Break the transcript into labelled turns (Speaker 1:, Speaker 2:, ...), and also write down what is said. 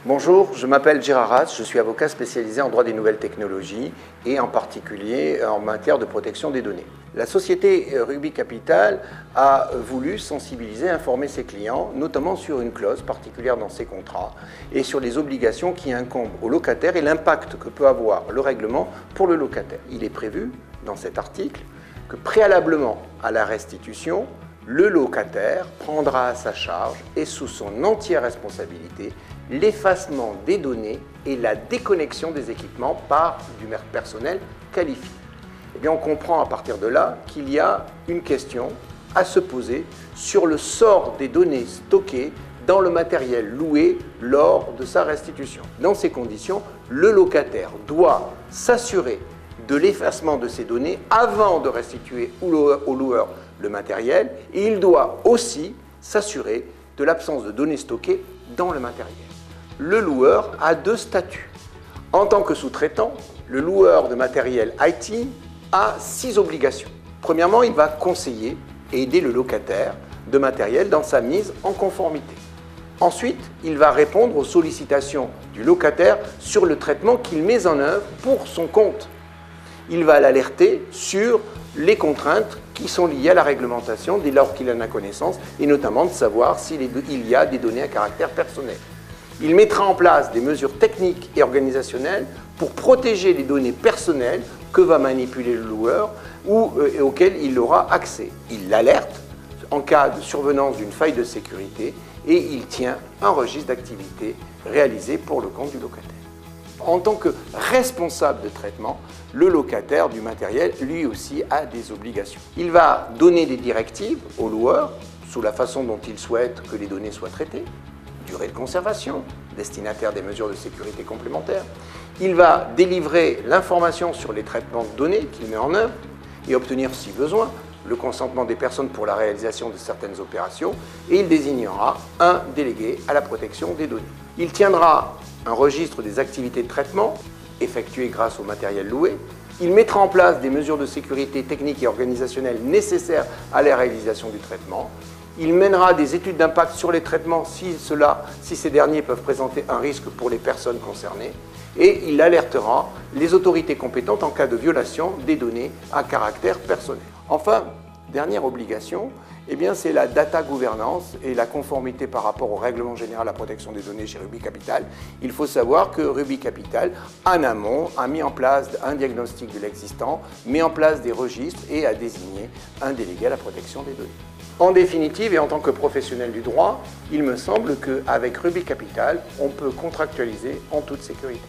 Speaker 1: Bonjour, je m'appelle Gérard Raz, je suis avocat spécialisé en droit des nouvelles technologies et en particulier en matière de protection des données. La société Rubis Capital a voulu sensibiliser, informer ses clients, notamment sur une clause particulière dans ses contrats et sur les obligations qui incombent au locataire et l'impact que peut avoir le règlement pour le locataire. Il est prévu dans cet article que préalablement à la restitution, le locataire prendra à sa charge et sous son entière responsabilité l'effacement des données et la déconnexion des équipements par du personnel qualifié. Eh bien, on comprend à partir de là qu'il y a une question à se poser sur le sort des données stockées dans le matériel loué lors de sa restitution. Dans ces conditions, le locataire doit s'assurer de l'effacement de ces données avant de restituer au loueur le matériel et il doit aussi s'assurer de l'absence de données stockées dans le matériel. Le loueur a deux statuts. En tant que sous-traitant, le loueur de matériel IT a 6 obligations. Premièrement, il va conseiller et aider le locataire de matériel dans sa mise en conformité. Ensuite, il va répondre aux sollicitations du locataire sur le traitement qu'il met en œuvre pour son compte. Il va l'alerter sur les contraintes qui sont liées à la réglementation dès lors qu'il en a connaissance et notamment de savoir s'il y a des données à caractère personnel. Il mettra en place des mesures techniques et organisationnelles pour protéger les données personnelles que va manipuler le loueur ou auxquelles il aura accès. Il l'alerte en cas de survenance d'une faille de sécurité et il tient un registre d'activité réalisé pour le compte du locataire. En tant que responsable de traitement, le locataire du matériel, lui aussi, a des obligations. Il va donner des directives au loueur sous la façon dont il souhaite que les données soient traitées, durée de conservation, destinataire des mesures de sécurité complémentaires. Il va délivrer l'information sur les traitements de données qu'il met en œuvre et obtenir, si besoin, le consentement des personnes pour la réalisation de certaines opérations et il désignera un délégué à la protection des données. Il tiendra un registre des activités de traitement effectuées grâce au matériel loué. Il mettra en place des mesures de sécurité techniques et organisationnelles nécessaires à la réalisation du traitement. Il mènera des études d'impact sur les traitements si ces derniers peuvent présenter un risque pour les personnes concernées. Et il alertera les autorités compétentes en cas de violation des données à caractère personnel. Enfin, dernière obligation, c'est la data gouvernance et la conformité par rapport au règlement général à la protection des données chez Rubis Capital. Il faut savoir que Rubis Capital, en amont, a mis en place un diagnostic de l'existant, mis en place des registres et a désigné un délégué à la protection des données. En définitive, et en tant que professionnel du droit, il me semble qu'avec Rubis Capital, on peut contractualiser en toute sécurité.